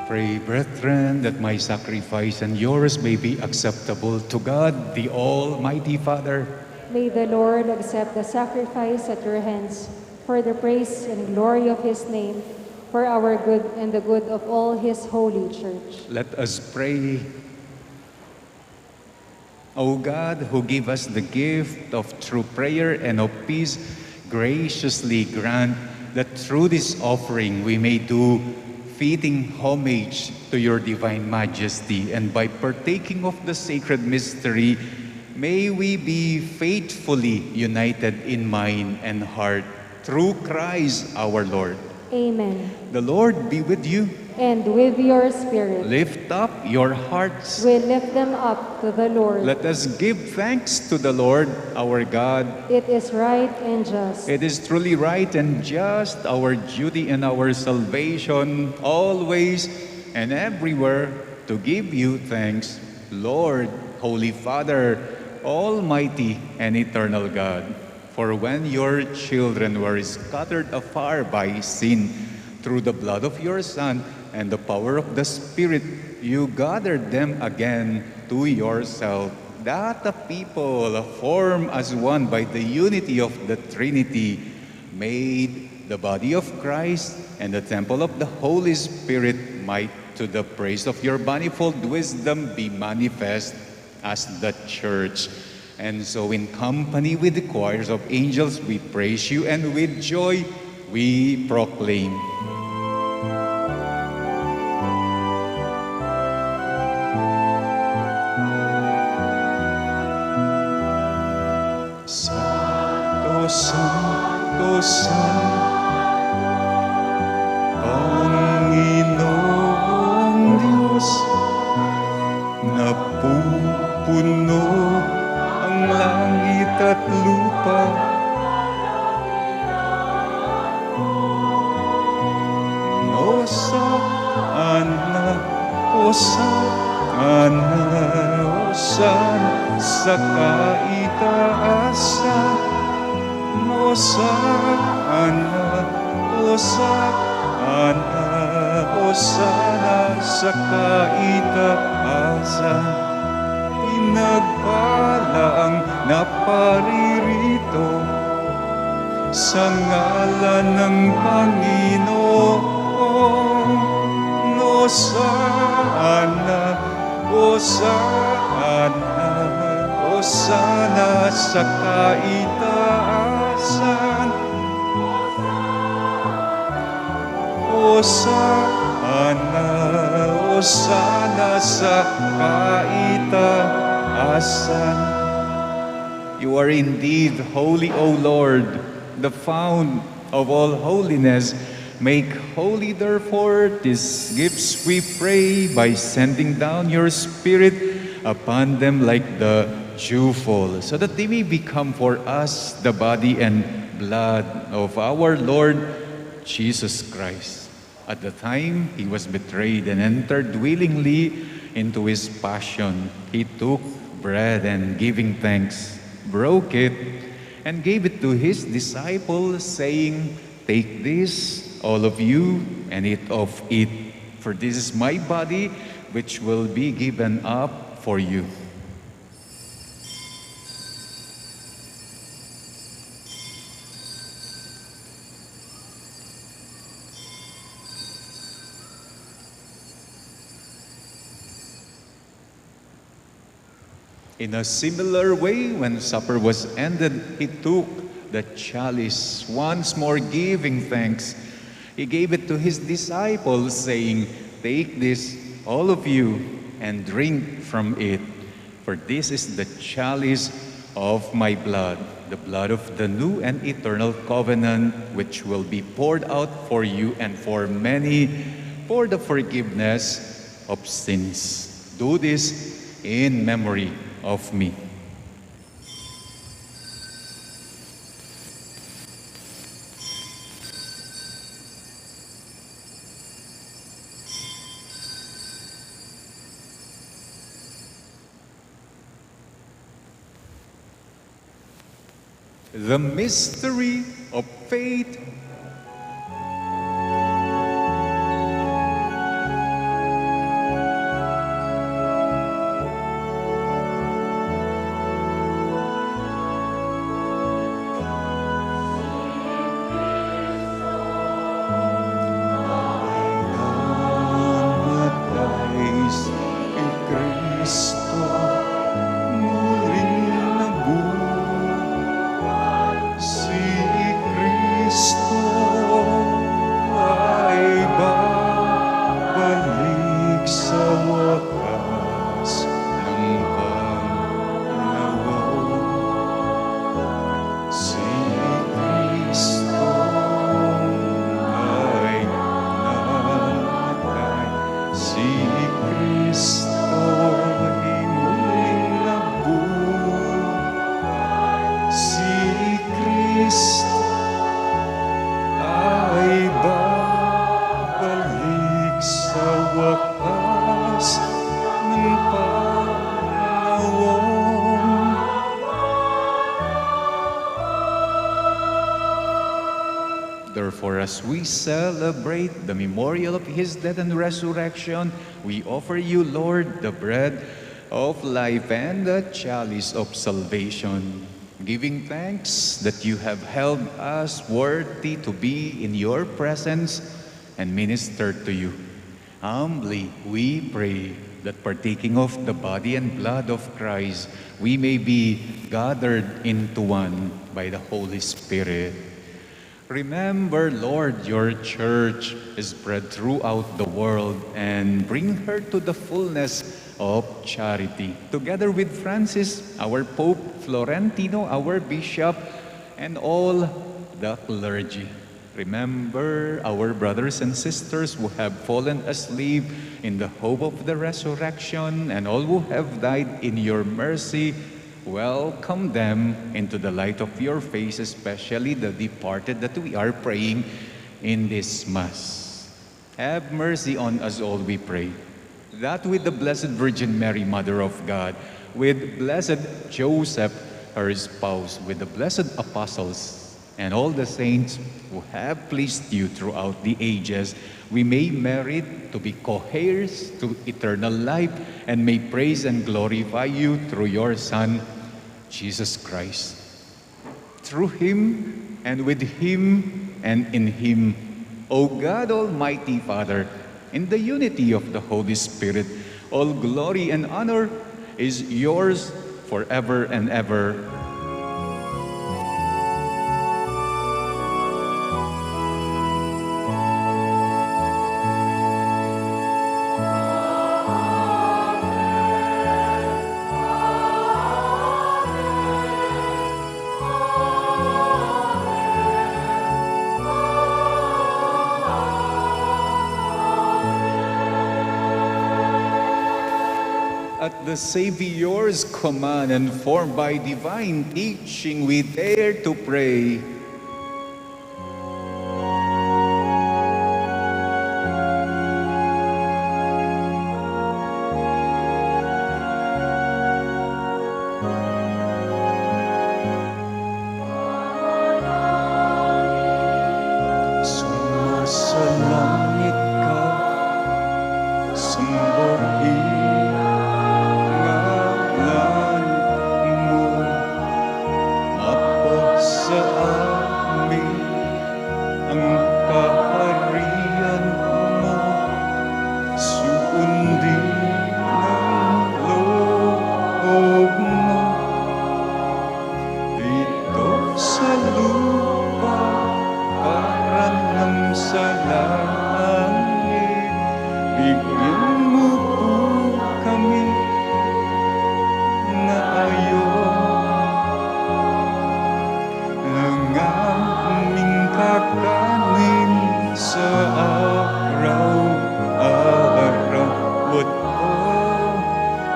[SPEAKER 2] Pray, brethren, that my sacrifice and yours may be acceptable to God, the Almighty Father.
[SPEAKER 1] May the Lord accept the sacrifice at your hands for the praise and glory of his name, for our good and the good of all his holy church.
[SPEAKER 2] Let us pray. O God, who give us the gift of true prayer and of peace, graciously grant that through this offering we may do fitting homage to your divine majesty, and by partaking of the sacred mystery, may we be faithfully united in mind and heart through Christ our Lord.
[SPEAKER 1] Amen.
[SPEAKER 2] The Lord be with you.
[SPEAKER 1] And with your spirit.
[SPEAKER 2] Lift up your hearts.
[SPEAKER 1] We lift them up to the Lord.
[SPEAKER 2] Let us give thanks to the Lord our God.
[SPEAKER 1] It is right and just.
[SPEAKER 2] It is truly right and just, our duty and our salvation, always and everywhere, to give you thanks, Lord, Holy Father, Almighty and eternal God. For when your children were scattered afar by sin, through the blood of your Son and the power of the Spirit, you gathered them again to yourself, that the people formed as one by the unity of the Trinity, made the body of Christ and the temple of the Holy Spirit, might to the praise of your manifold wisdom be manifest as the Church. And so in company with the choirs of angels, we praise you, and with joy we proclaim. Santo, Santo, Santo, Panginoong Diyos, napupuno ang langit at lupa. Hosana, Hosana, Hosana sa kaitaasan. Hosana, Hosana, Hosana sa kaitaasan. Pinagpala ang naparirito sa ngalan ng Panginoon. Hosana, Hosana, Hosana sa kaitaasan. Hosana, Hosana sa kaitaasan. You are indeed holy, O Lord, the fount of all holiness. Make holy, therefore, these gifts, we pray, by sending down your Spirit upon them like the dewfall, so that they may become for us the body and blood of our Lord Jesus Christ. At the time he was betrayed and entered willingly into his passion, he took bread and, giving thanks, broke it and gave it to his disciples, saying, "Take this, all of you, and eat of it, for this is my body, which will be given up for you." In a similar way, when supper was ended, he took the chalice, once more giving thanks. He gave it to his disciples, saying, "Take this, all of you, and drink from it. For this is the chalice of my blood, the blood of the new and eternal covenant, which will be poured out for you and for many for the forgiveness of sins. Do this in memory of me." The mystery of faith. celebrate the memorial of his death and resurrection, we offer you, Lord, the bread of life and the chalice of salvation, giving thanks that you have held us worthy to be in your presence and minister to you. Humbly we pray that partaking of the body and blood of Christ, we may be gathered into one by the Holy Spirit. Remember, Lord, your church is spread throughout the world and bring her to the fullness of charity. Together with Francis, our Pope, Florentino, our Bishop, and all the clergy. Remember our brothers and sisters who have fallen asleep in the hope of the resurrection, and all who have died in your mercy. Welcome them into the light of your face, especially the departed that we are praying in this Mass. Have mercy on us all, we pray, that with the Blessed Virgin Mary, Mother of God, with Blessed Joseph, her spouse, with the blessed apostles, and all the saints who have pleased you throughout the ages, we may merit to be co-heirs to eternal life and may praise and glorify you through your Son, Jesus Christ. Through him and with him and in him, O God, Almighty Father, in the unity of the Holy Spirit, all glory and honor is yours forever and ever. At the Savior's command and formed by divine teaching, we dare to pray. Sumasalangit ka, sambahin sa amin ang kaharian mo, sundin ng loob mo dito sa lupa para nang sa langit. Bigyan mo po kami na ayon kakanin sa araw-araw, at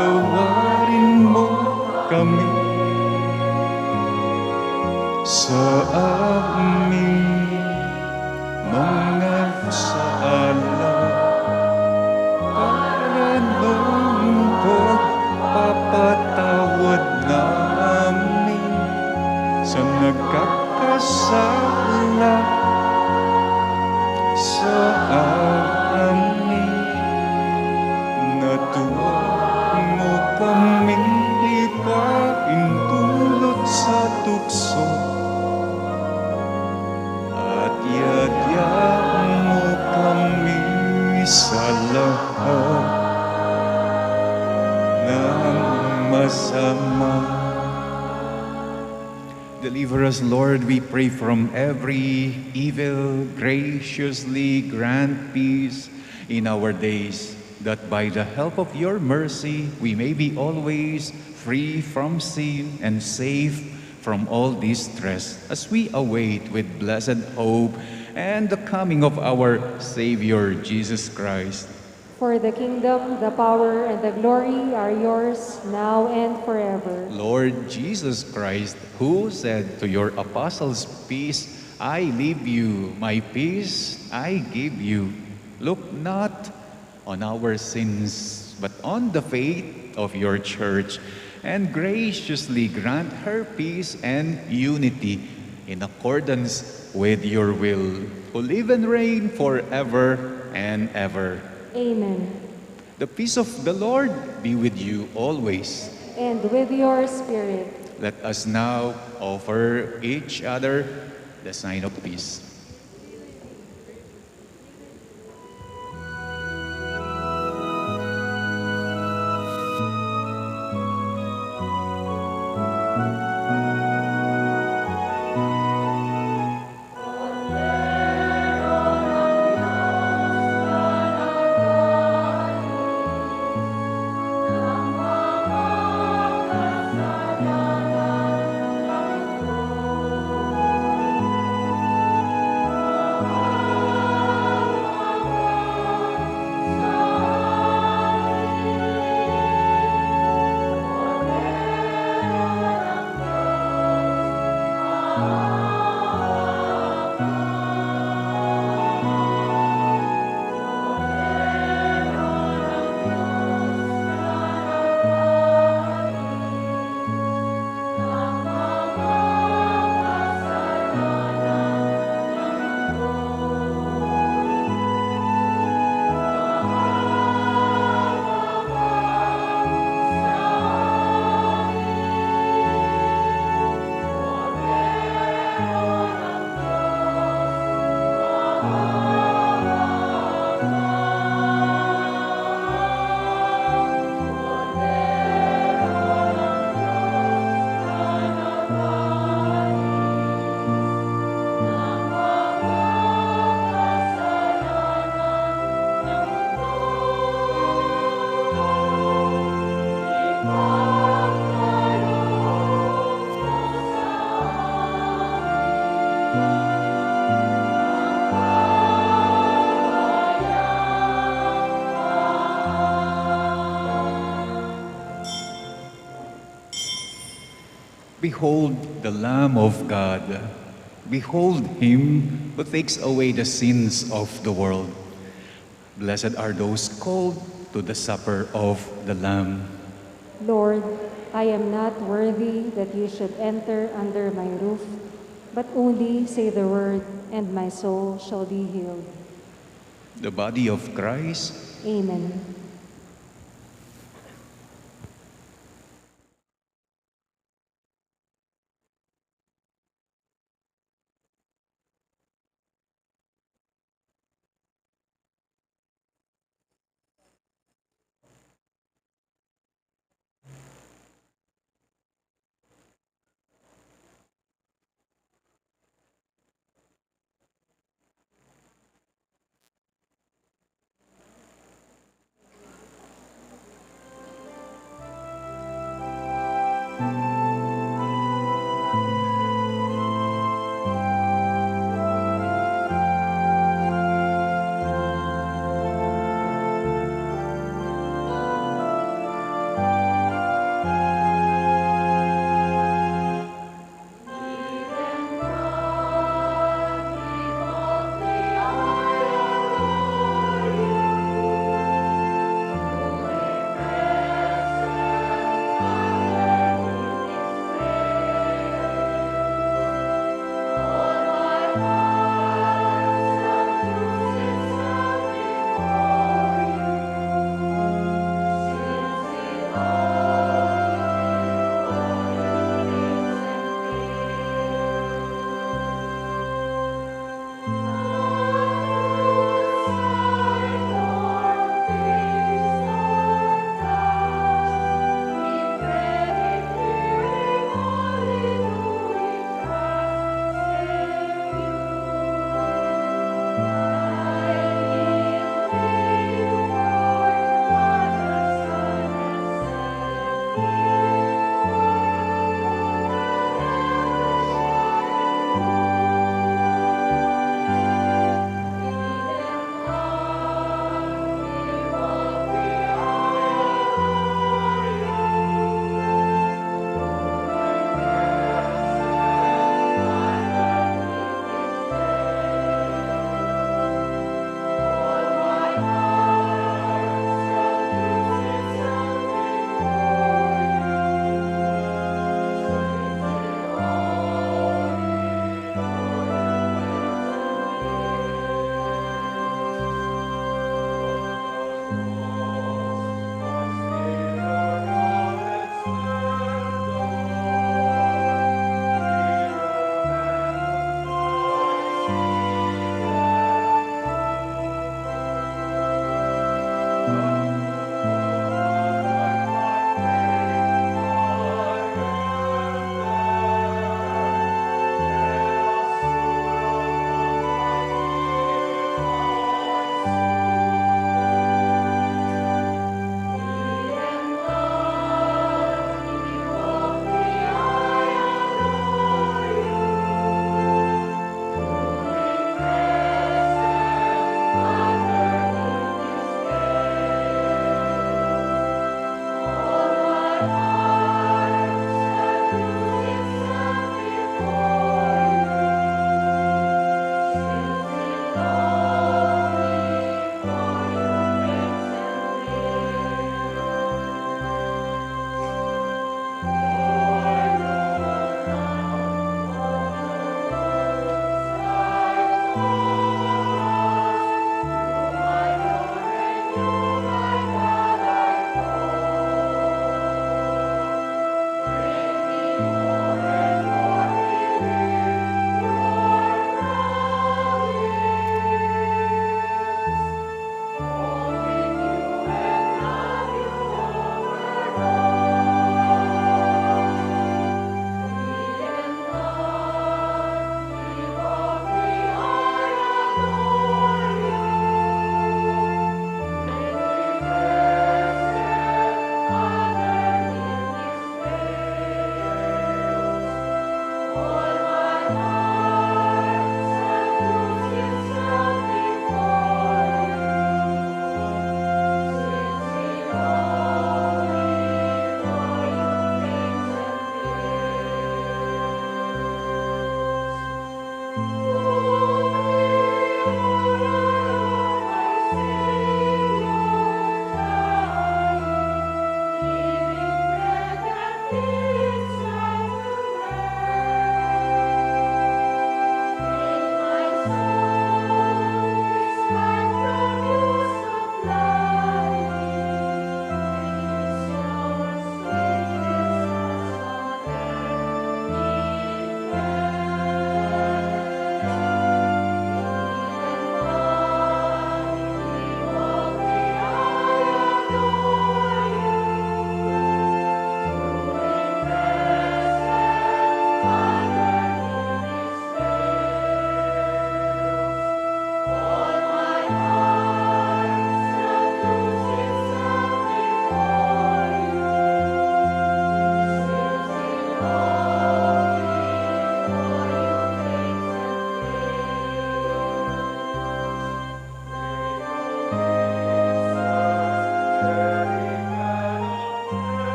[SPEAKER 2] tawarin mo kami sa aming mga sala, para nung pagpapatawad namin sa nagkakasala sa amin. Natuwa mo kaming ipaintulot sa tukso at yadya mo kami sa lahat ng masama. Deliver us, Lord, we pray, from every evil. Graciously grant peace in our days, that by the help of your mercy we may be always free from sin and safe from all distress, as we await with blessed hope and the coming of our Savior, Jesus Christ.
[SPEAKER 1] For the kingdom, the power, and the glory are yours, now and forever.
[SPEAKER 2] Lord Jesus Christ, who said to your apostles, "Peace I leave you, my peace I give you," look not on our sins, but on the faith of your church, and graciously grant her peace and unity in accordance with your will. who live and reign forever and ever.
[SPEAKER 1] Amen.
[SPEAKER 2] The peace of the Lord be with you always.
[SPEAKER 1] And with your spirit.
[SPEAKER 2] Let us now offer each other the sign of peace. Behold the Lamb of God. Behold him who takes away the sins of the world. Blessed are those called to the supper of the Lamb.
[SPEAKER 1] Lord, I am not worthy that you should enter under my roof, but only say the word, and my soul shall be healed.
[SPEAKER 2] The body of Christ.
[SPEAKER 1] Amen.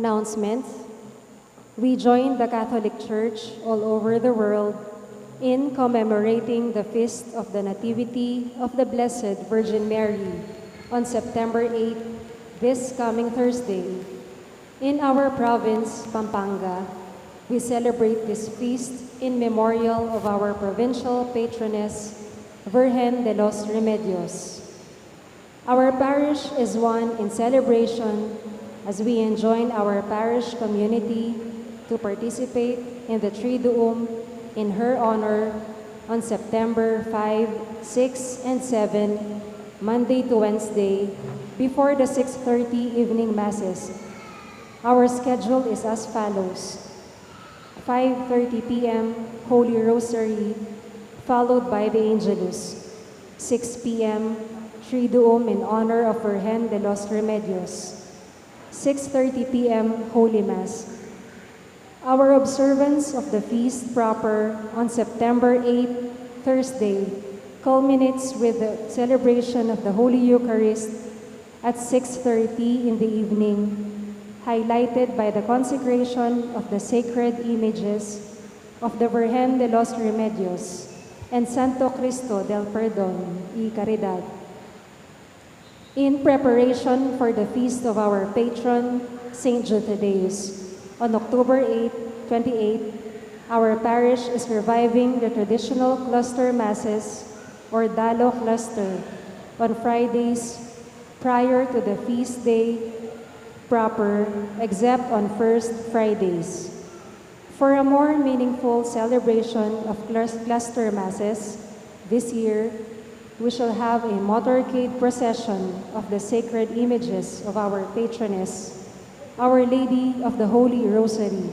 [SPEAKER 1] Announcements. We join the Catholic Church all over the world in commemorating the Feast of the Nativity of the Blessed Virgin Mary on September 8, this coming Thursday. In our province, Pampanga, we celebrate this feast in memorial of our provincial patroness, 𝘗𝘗𝘳𝘦𝘢𝘴𝘩. Our parish is one in celebration as we enjoin our parish community to participate in the Triduum in her honor on September 5, 6, and 7, Monday to Wednesday, before the 6:30 evening masses. Our schedule is as follows: 5:30 p.m. Holy Rosary, followed by the Angelus. 6 p.m. Triduum in honor of 𝘗𝘗𝘳𝘦𝘢𝘴𝘩. 6:30 p.m. Holy Mass. Our observance of the feast proper on September 8, Thursday, culminates with the celebration of the Holy Eucharist at 6:30 in the evening, highlighted by the consecration of the sacred images of the 𝘗𝘗𝘳𝘦𝘢𝘴𝘗 and Santo Cristo del Perdón y Caridad. In preparation for the feast of our patron, St. Jude Thaddeus, on October 8, 28, our parish is reviving the traditional cluster masses or Dalo cluster on Fridays prior to the feast day proper, except on First Fridays. For a more meaningful celebration of cluster masses this year, we shall have a motorcade procession of the sacred images of our patroness, Our Lady of the Holy Rosary,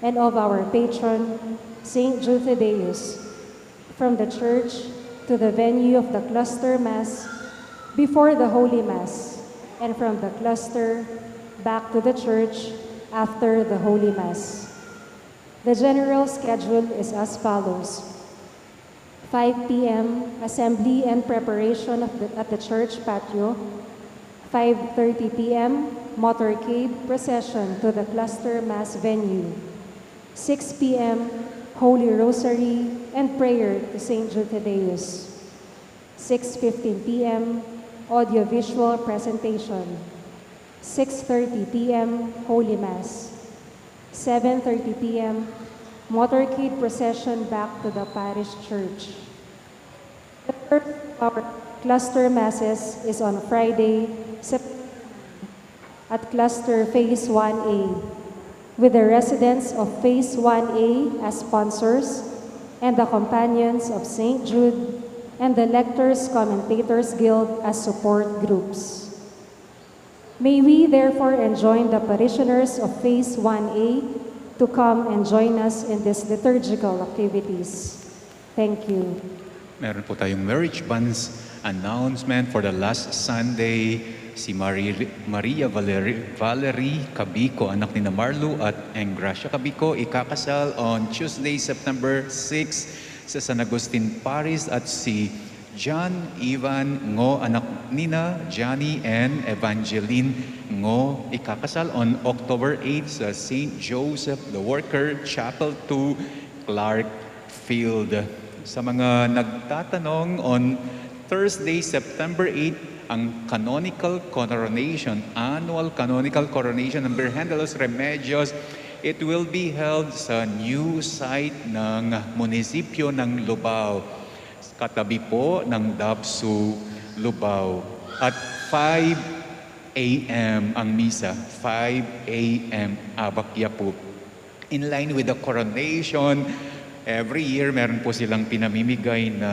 [SPEAKER 1] and of our patron, St. Jude Thaddeus, from the church to the venue of the cluster Mass before the Holy Mass, and from the cluster back to the church after the Holy Mass. The general schedule is as follows: 5 p.m. Assembly and preparation at the church patio. 5:30 p.m. Motorcade procession to the cluster Mass venue. 6 p.m. Holy Rosary and prayer to St. Jude Thaddeus. 6:15 p.m. Audiovisual presentation. 6:30 p.m. Holy Mass. 7:30 p.m. Motorcade procession back to the Parish Church. The first of our cluster masses is on Friday, September at Cluster Phase 1A, with the residents of Phase 1A as sponsors and the Companions of St. Jude and the Lectors Commentators Guild as support groups. May we therefore enjoin the parishioners of Phase 1A to come and join us in these liturgical activities. Thank you.
[SPEAKER 2] Meron po tayong marriage banns announcement for the last Sunday. Si Maria Valerie Cabico, anak ni Marlo at Engracia Cabico, ikakasal on Tuesday, September 6 sa San Agustin Parish, at si John Ivan Ngo, anak nina Johnny and Evangeline Ngo, ikakasal on October 8 sa St. Joseph the Worker Chapel 2, Clarkfield. Sa mga nagtatanong, on Thursday, September 8, ang canonical coronation, annual canonical coronation ng 𝘗𝘗𝘳𝘦𝘢𝘴𝘗, it will be held sa new site ng munisipyo ng Lubao, katabi po ng Dapsu, Lubao. At 5 a.m. ang misa, 5 a.m. Abakya po. In line with the coronation, every year meron po silang pinamimigay na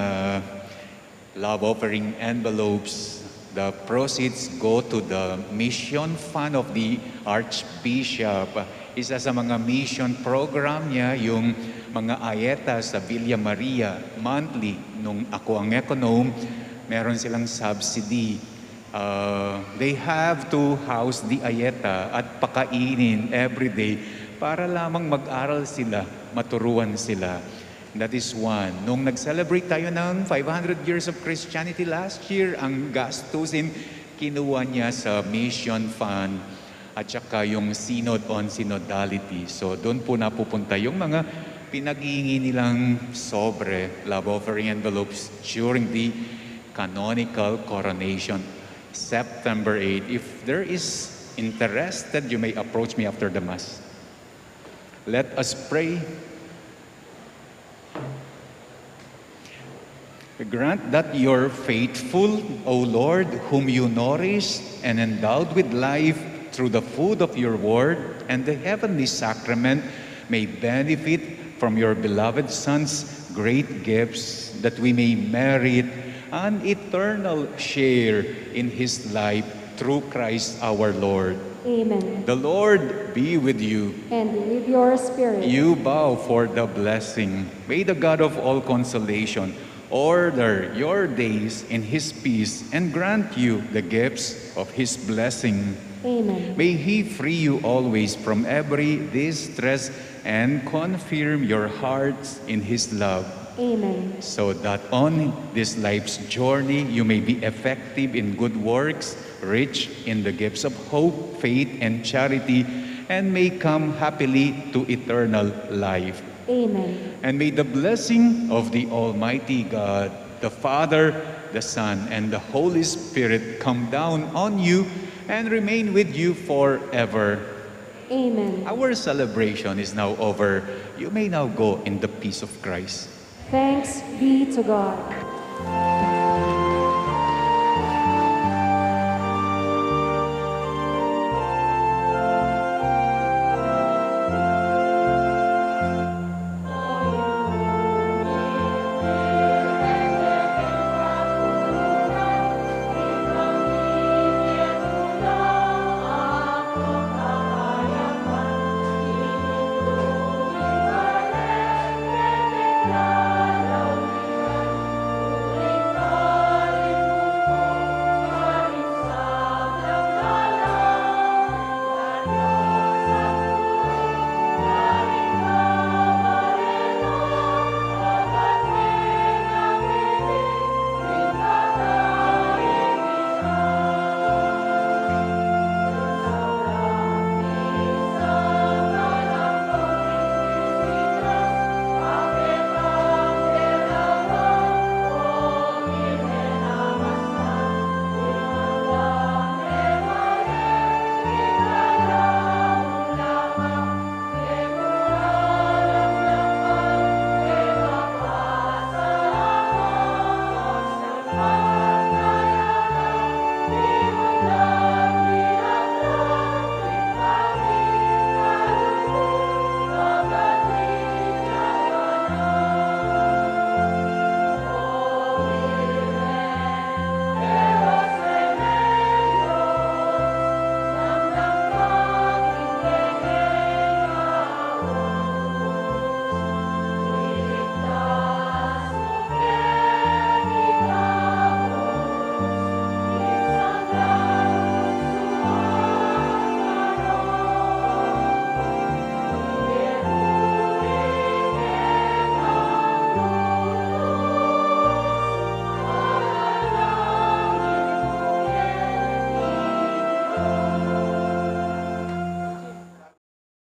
[SPEAKER 2] love offering envelopes. The proceeds go to the mission fund of the Archbishop. Isa sa mga mission program niya, yung mga ayeta sa Villa Maria, monthly. Nung ako ang econom, meron silang subsidy. They have to house the ayeta at pakainin every day para lamang mag-aral sila, maturuan sila. That is one. Nung nag-celebrate tayo ng 500 years of Christianity last year, ang gastusin kinuha niya sa mission fund. at saka yung Synod on Synodality. So doon po napupunta yung mga pinag-iingi nilang sobre, love offering envelopes during the canonical coronation, September 8. If there is interested, you may approach me after the Mass. Let us pray. Grant that your faithful, O Lord, whom you nourished and endowed with life through the food of your word and the heavenly sacrament, may benefit from your beloved Son's great gifts, that we may merit an eternal share in his life through Christ our Lord.
[SPEAKER 1] Amen.
[SPEAKER 2] The Lord be with you.
[SPEAKER 1] And with your spirit.
[SPEAKER 2] You bow for the blessing. May the God of all consolation order your days in his peace and grant you the gifts of his blessing.
[SPEAKER 1] Amen.
[SPEAKER 2] May he free you always from every distress and confirm your hearts in his love.
[SPEAKER 1] Amen.
[SPEAKER 2] So that on this life's journey you may be effective in good works, rich in the gifts of hope, faith, and charity, and may come happily to eternal life.
[SPEAKER 1] Amen.
[SPEAKER 2] And may the blessing of the Almighty God, the Father, the Son, and the Holy Spirit come down on you and remain with you forever.
[SPEAKER 1] Amen.
[SPEAKER 2] Our celebration is now over. You may now go in the peace of Christ.
[SPEAKER 1] Thanks be to God.